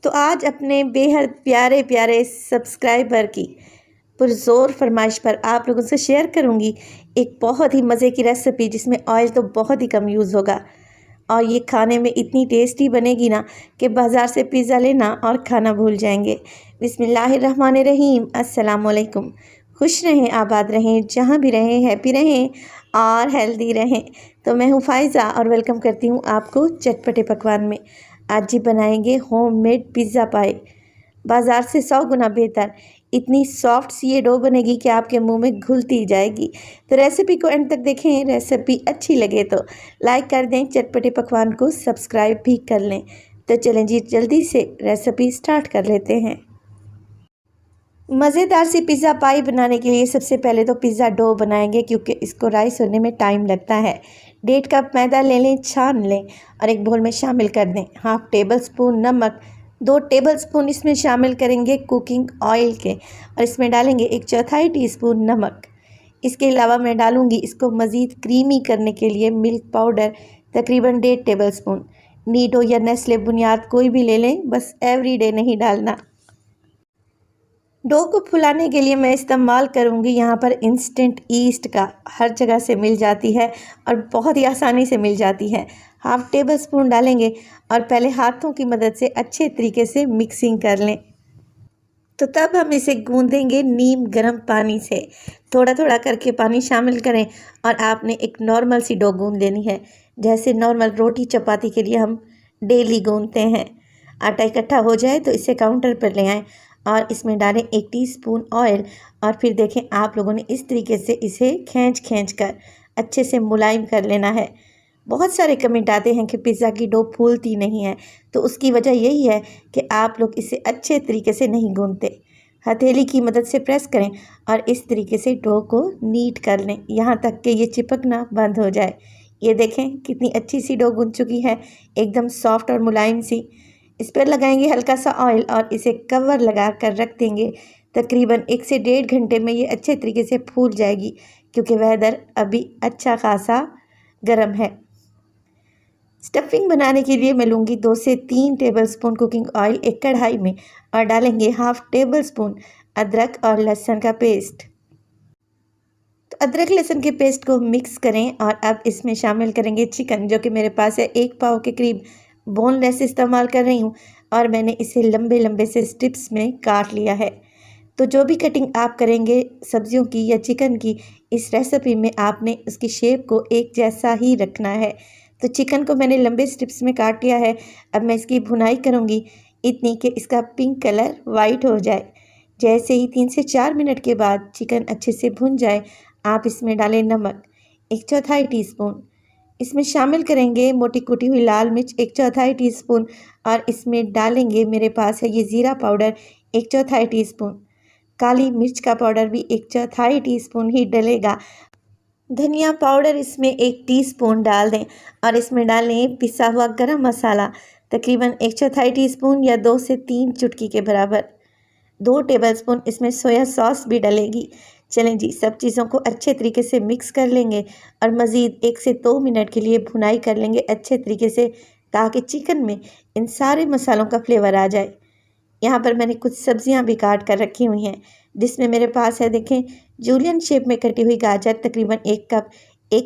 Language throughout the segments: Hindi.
तो आज अपने बेहद प्यारे प्यारे सब्सक्राइबर की पुरज़ोर फरमाइश पर आप लोगों से शेयर करूंगी एक बहुत ही मज़े की रेसिपी जिसमें ऑयल तो बहुत ही कम यूज़ होगा और ये खाने में इतनी टेस्टी बनेगी ना कि बाज़ार से पिज़्ज़ा लेना और खाना भूल जाएंगे। बिस्मिल्लाहिर्रहमानिर्रहीम। अस्सलाम वालेकुम। खुश रहें, आबाद रहें, जहाँ भी रहें हैप्पी रहें और हेल्दी रहें। तो मैं हूँ फ़ाइज़ा और वेलकम करती हूँ आपको चटपटे पकवान में। आज जी बनाएंगे होममेड पिज़्ज़ा पाई, बाज़ार से 100 गुना बेहतर। इतनी सॉफ्ट सी ये डो बनेगी कि आपके मुंह में घुलती जाएगी। तो रेसिपी को एंड तक देखें। रेसिपी अच्छी लगे तो लाइक कर दें, चटपटे पकवान को सब्सक्राइब भी कर लें। तो चलें जी जल्दी से रेसिपी स्टार्ट कर लेते हैं। मज़ेदार सी पिज़्ज़ा पाई बनाने के लिए सबसे पहले तो पिज़्ज़ा डो बनाएंगे, क्योंकि इसको राइस होने में टाइम लगता है। 1.5 कप मैदा ले लें, छान लें और एक बोल में शामिल कर दें। 1/2 टेबल स्पून नमक, 2 टेबल स्पून इसमें शामिल करेंगे कुकिंग ऑयल के और इसमें डालेंगे 1/4 टीस्पून नमक। इसके अलावा मैं डालूँगी इसको मज़ीद क्रीमी करने के लिए मिल्क पाउडर तकरीबन 1.5 टेबल स्पून। नीडो या नेस्ले बुनियाद कोई भी ले लें, बस एवरीडे नहीं डालना। डो को फुलाने के लिए मैं इस्तेमाल करूंगी यहाँ पर इंस्टेंट ईस्ट का। हर जगह से मिल जाती है और बहुत ही आसानी से मिल जाती है। 1/2 टेबल स्पून डालेंगे और पहले हाथों की मदद से अच्छे तरीके से मिक्सिंग कर लें। तो तब हम इसे गूंदेंगे नीम गर्म पानी से। थोड़ा थोड़ा करके पानी शामिल करें और आपने एक नॉर्मल सी डो गूंद लेनी है, जैसे नॉर्मल रोटी चपाती के लिए हम डेली गूंदते हैं। आटा इकट्ठा हो जाए तो इसे काउंटर पर ले आएँ और इसमें डालें 1 टीस्पून ऑयल और फिर देखें आप लोगों ने इस तरीके से इसे खींच कर अच्छे से मुलायम कर लेना है। बहुत सारे कमेंट आते हैं कि पिज़्ज़ा की डो फूलती नहीं है, तो उसकी वजह यही है कि आप लोग इसे अच्छे तरीके से नहीं गूंदते। हथेली की मदद से प्रेस करें और इस तरीके से डो को नीट कर लें यहाँ तक कि ये चिपकना बंद हो जाए। ये देखें कितनी अच्छी सी डो गूंद चुकी है, एकदम सॉफ्ट और मुलायम सी। इस पर लगाएंगे हल्का सा ऑयल और इसे कवर लगा कर रख देंगे। तकरीबन 1 से 1.5 घंटे में ये अच्छे तरीके से फूल जाएगी, क्योंकि वेदर अभी अच्छा खासा गर्म है। स्टफिंग बनाने के लिए मैं लूँगी 2 से 3 टेबल स्पून कुकिंग ऑयल एक कढ़ाई में और डालेंगे 1/2 टेबल स्पून अदरक और लहसुन का पेस्ट। तो अदरक लहसुन के पेस्ट को मिक्स करें और अब इसमें शामिल करेंगे चिकन, जो कि मेरे पास है 1 पाव के करीब। बोनलेस इस्तेमाल कर रही हूँ और मैंने इसे लंबे लंबे से स्ट्रिप्स में काट लिया है। तो जो भी कटिंग आप करेंगे सब्जियों की या चिकन की, इस रेसिपी में आपने उसकी शेप को एक जैसा ही रखना है। तो चिकन को मैंने लंबे स्ट्रिप्स में काट लिया है। अब मैं इसकी भुनाई करूँगी इतनी कि इसका पिंक कलर वाइट हो जाए। जैसे ही 3 से 4 मिनट के बाद चिकन अच्छे से भुन जाए, आप इसमें डालें नमक 1/4 टीस्पून। इसमें शामिल करेंगे मोटी कुटी हुई लाल मिर्च 1/4 टीस्पून और इसमें डालेंगे, मेरे पास है ये ज़ीरा पाउडर 1/4 टीस्पून। काली मिर्च का पाउडर भी 1/4 टीस्पून ही डलेगा। धनिया पाउडर इसमें 1 टीस्पून डाल दें और इसमें डालें पिसा हुआ गरम मसाला तकरीबन 1/4 टीस्पून या 2 से 3 चुटकी के बराबर। 2 टेबलस्पून इसमें सोया सॉस भी डलेगी। चलें जी सब चीज़ों को अच्छे तरीके से मिक्स कर लेंगे और मज़ीद 1 से 2 मिनट के लिए भुनाई कर लेंगे अच्छे तरीके से, ताकि चिकन में इन सारे मसालों का फ्लेवर आ जाए। यहाँ पर मैंने कुछ सब्जियाँ भी काट कर रखी हुई हैं, जिसमें मेरे पास है देखें जूलियन शेप में कटी हुई गाजर तकरीबन 1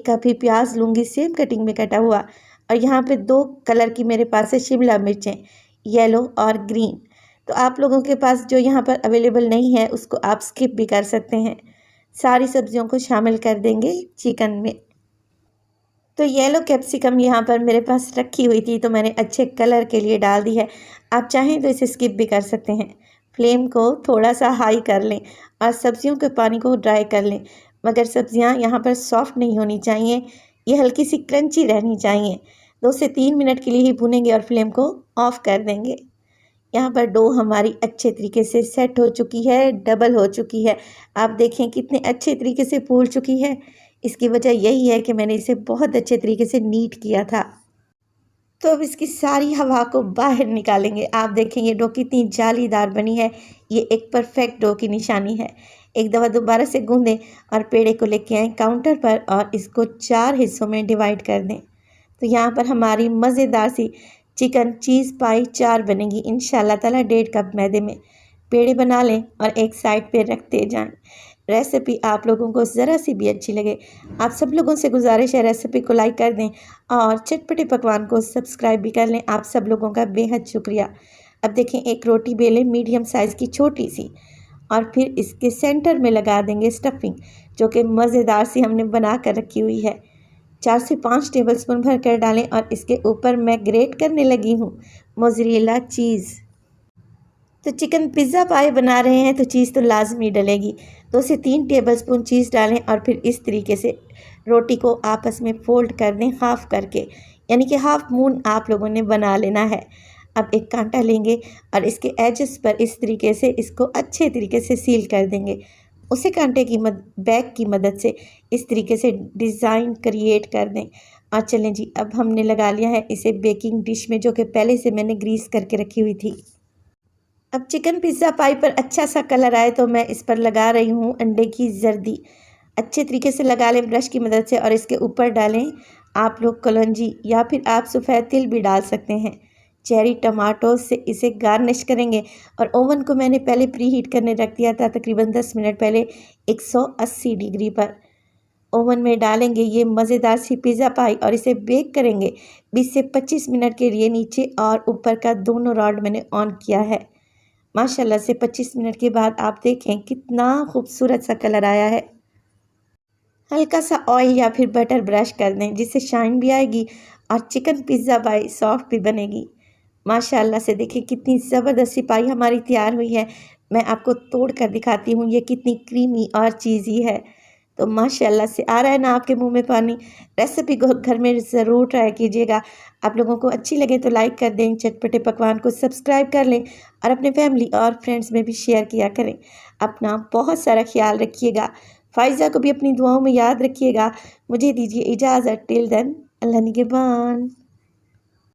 कप ही प्याज लूँगी सेम कटिंग में कटा हुआ। और यहाँ पे 2 कलर की मेरे पास है शिमला मिर्चें, येलो और ग्रीन। तो आप लोगों के पास जो यहाँ पर अवेलेबल नहीं है उसको आप स्किप भी कर सकते हैं। सारी सब्जियों को शामिल कर देंगे चिकन में। तो येलो कैप्सिकम यहाँ पर मेरे पास रखी हुई थी, तो मैंने अच्छे कलर के लिए डाल दी है। आप चाहें तो इसे स्किप भी कर सकते हैं। फ्लेम को थोड़ा सा हाई कर लें और सब्जियों के पानी को ड्राई कर लें, मगर सब्जियाँ यहाँ पर सॉफ्ट नहीं होनी चाहिए, ये हल्की सी क्रंची रहनी चाहिए। 2 से 3 मिनट के लिए ही भुनेंगे और फ्लेम को ऑफ कर देंगे। यहाँ पर डो हमारी अच्छे तरीके से सेट हो चुकी है, डबल हो चुकी है। आप देखें कितने अच्छे तरीके से फूल चुकी है। इसकी वजह यही है कि मैंने इसे बहुत अच्छे तरीके से नीट किया था। तो अब इसकी सारी हवा को बाहर निकालेंगे। आप देखेंगे डो कितनी जालीदार बनी है, ये एक परफेक्ट डो की निशानी है। एक दफ़ा दोबारा से गूंदें और पेड़े को लेके आएँ काउंटर पर और इसको 4 हिस्सों में डिवाइड कर दें। तो यहाँ पर हमारी मज़ेदार सी चिकन चीज़ पाई 4 बनेगी इंशाल्लाह ताला। 1.5 कप मैदे में पेड़े बना लें और एक साइड पे रखते जाएं। रेसिपी आप लोगों को ज़रा सी भी अच्छी लगे, आप सब लोगों से गुजारिश है रेसिपी को लाइक कर दें और चटपटे पकवान को सब्सक्राइब भी कर लें। आप सब लोगों का बेहद शुक्रिया। अब देखें, एक रोटी बेलें मीडियम साइज़ की छोटी सी, और फिर इसके सेंटर में लगा देंगे स्टफिंग, जो कि मज़ेदार सी हमने बना कर रखी हुई है। 4 से 5 टेबलस्पून भर कर डालें और इसके ऊपर मैं ग्रेट करने लगी हूँ मोज़रेला चीज़। तो चिकन पिज़्ज़ा पाई बना रहे हैं तो चीज़ तो लाजमी डलेगी। 2 से 3 टेबलस्पून चीज़ डालें और फिर इस तरीके से रोटी को आपस में फोल्ड कर दें हाफ़ करके, यानी कि हाफ़ मून आप लोगों ने बना लेना है। अब एक कांटा लेंगे और इसके एजेस पर इस तरीके से इसको अच्छे तरीके से सील कर देंगे। उसी कांटे की बैक की मदद से इस तरीके से डिज़ाइन क्रिएट कर दें। और चलें जी, अब हमने लगा लिया है इसे बेकिंग डिश में, जो कि पहले से मैंने ग्रीस करके रखी हुई थी। अब चिकन पिज़्ज़ा पाई पर अच्छा सा कलर आए तो मैं इस पर लगा रही हूँ अंडे की जर्दी। अच्छे तरीके से लगा लें ब्रश की मदद से और इसके ऊपर डालें आप लोग कलौंजी या फिर आप सफ़ेद तिल भी डाल सकते हैं। चेरी टमाटो से इसे गार्निश करेंगे और ओवन को मैंने पहले प्री हीट करने रख दिया था, तकरीबन 10 मिनट पहले 180 डिग्री पर। ओवन में डालेंगे ये मज़ेदार सी पिज़्ज़ा पाई और इसे बेक करेंगे 20 से 25 मिनट के लिए। नीचे और ऊपर का दोनों रॉड मैंने ऑन किया है। माशाल्लाह से 25 मिनट के बाद आप देखें कितना खूबसूरत सा कलर आया है। हल्का सा ऑयल या फिर बटर ब्रश कर दें, जिससे शाइन भी आएगी और चिकन पिज़्ज़ा पाई सॉफ्ट भी बनेगी। माशाल्लाह से देखिए कितनी ज़बरदस्त सी पाई हमारी तैयार हुई है। मैं आपको तोड़ कर दिखाती हूँ ये कितनी क्रीमी और चीज़ी है। तो माशाल्लाह से आ रहा है ना आपके मुंह में पानी। रेसिपी को घर में ज़रूर ट्राई कीजिएगा। आप लोगों को अच्छी लगे तो लाइक कर दें, चटपटे पकवान को सब्सक्राइब कर लें और अपने फैमिली और फ्रेंड्स में भी शेयर किया करें। अपना बहुत सारा ख्याल रखिएगा। फ़ाइज़ा को भी अपनी दुआओं में याद रखिएगा। मुझे दीजिए इजाज़त। टिल देन, अल्लाह निगहबान।